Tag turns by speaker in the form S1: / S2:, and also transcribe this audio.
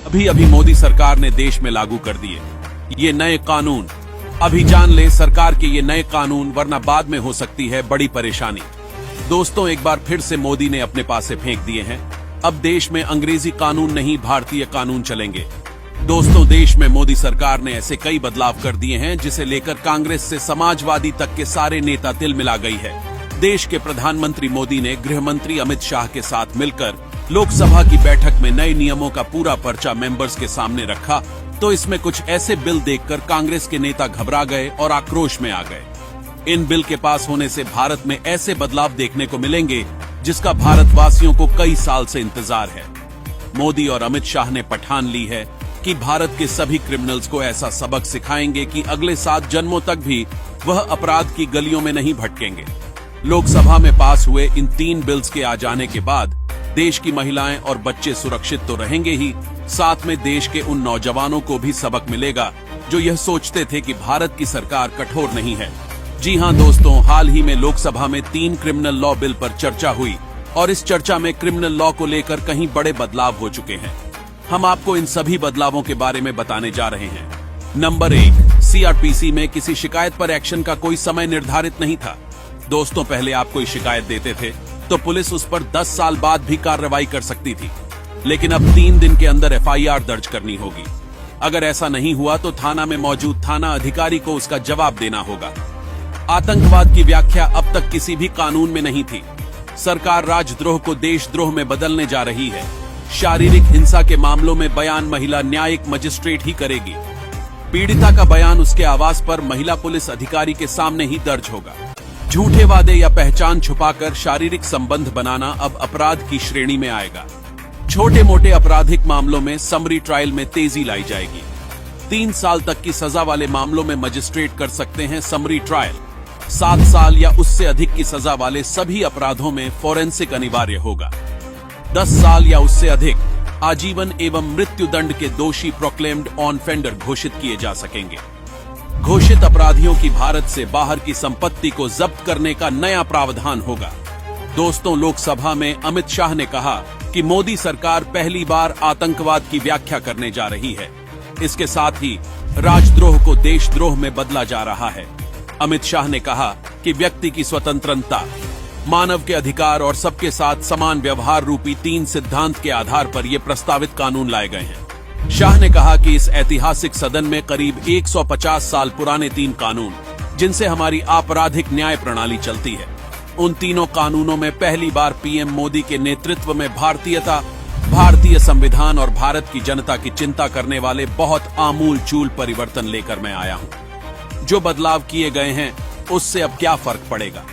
S1: अभी अभी मोदी सरकार ने देश में लागू कर दिए ये नए कानून। अभी जान ले सरकार के ये नए कानून, वरना बाद में हो सकती है बड़ी परेशानी। दोस्तों, एक बार फिर से मोदी ने अपने पासे फेंक दिए हैं। अब देश में अंग्रेजी कानून नहीं, भारतीय कानून चलेंगे। दोस्तों, देश में मोदी सरकार ने ऐसे कई बदलाव कर दिए हैं जिसे लेकर कांग्रेस से समाजवादी तक के सारे नेता तिल मिला गई है। देश के प्रधानमंत्री मोदी ने गृह मंत्री अमित शाह के साथ मिलकर लोकसभा की बैठक में नए नियमों का पूरा पर्चा मेंबर्स के सामने रखा, तो इसमें कुछ ऐसे बिल देखकर कांग्रेस के नेता घबरा गए और आक्रोश में आ गए। इन बिल के पास होने से भारत में ऐसे बदलाव देखने को मिलेंगे जिसका भारतवासियों को कई साल से इंतजार है। मोदी और अमित शाह ने पठान ली है कि भारत के सभी क्रिमिनल्स को ऐसा सबक सिखाएंगे कि अगले 7 जन्मों तक भी वह अपराध की गलियों में नहीं भटकेंगे। लोकसभा में पास हुए इन 3 बिल्स के आ जाने के बाद देश की महिलाएं और बच्चे सुरक्षित तो रहेंगे ही, साथ में देश के उन नौजवानों को भी सबक मिलेगा जो यह सोचते थे कि भारत की सरकार कठोर नहीं है। जी हां दोस्तों, हाल ही में लोकसभा में 3 क्रिमिनल लॉ बिल पर चर्चा हुई और इस चर्चा में क्रिमिनल लॉ को लेकर कहीं बड़े बदलाव हो चुके हैं। हम आपको इन सभी बदलावों के बारे में बताने जा रहे हैं। नंबर 1, सीआरपीसी में किसी शिकायत पर एक्शन का कोई समय निर्धारित नहीं था। दोस्तों, पहले आप कोई शिकायत देते थे तो पुलिस उस पर 10 साल बाद भी कार्रवाई कर सकती थी, लेकिन अब 3 दिन के अंदर एफआईआर दर्ज करनी होगी। अगर ऐसा नहीं हुआ तो थाना में मौजूद थाना अधिकारी को उसका जवाब देना होगा। आतंकवाद की व्याख्या अब तक किसी भी कानून में नहीं थी। सरकार राजद्रोह को देशद्रोह में बदलने जा रही है। शारीरिक हिंसा के मामलों में बयान महिला न्यायिक मजिस्ट्रेट ही करेगी। पीड़िता का बयान उसके आवास पर महिला पुलिस अधिकारी के सामने ही दर्ज होगा। झूठे वादे या पहचान छुपाकर शारीरिक संबंध बनाना अब अपराध की श्रेणी में आएगा। छोटे मोटे आपराधिक मामलों में समरी ट्रायल में तेजी लाई जाएगी। 3 साल तक की सजा वाले मामलों में मजिस्ट्रेट कर सकते हैं समरी ट्रायल। 7 साल या उससे अधिक की सजा वाले सभी अपराधों में फोरेंसिक अनिवार्य होगा। 10 साल या उससे अधिक, आजीवन एवं मृत्यु दंड के दोषी प्रोक्लेम्ड ऑन फेंडर घोषित किए जा सकेंगे। घोषित अपराधियों की भारत से बाहर की संपत्ति को जब्त करने का नया प्रावधान होगा। दोस्तों, लोकसभा में अमित शाह ने कहा कि मोदी सरकार पहली बार आतंकवाद की व्याख्या करने जा रही है। इसके साथ ही राजद्रोह को देशद्रोह में बदला जा रहा है। अमित शाह ने कहा कि व्यक्ति की स्वतंत्रता, मानव के अधिकार और सबके साथ समान व्यवहार रूपी 3 सिद्धांत के आधार पर ये प्रस्तावित कानून लाए गए हैं। शाह ने कहा कि इस ऐतिहासिक सदन में करीब 150 साल पुराने 3 कानून, जिनसे हमारी आपराधिक न्याय प्रणाली चलती है, उन तीनों कानूनों में पहली बार पीएम मोदी के नेतृत्व में भारतीयता, भारतीय संविधान और भारत की जनता की चिंता करने वाले बहुत आमूल चूल परिवर्तन लेकर मैं आया हूं। जो बदलाव किए गए हैं उससे अब क्या फर्क पड़ेगा?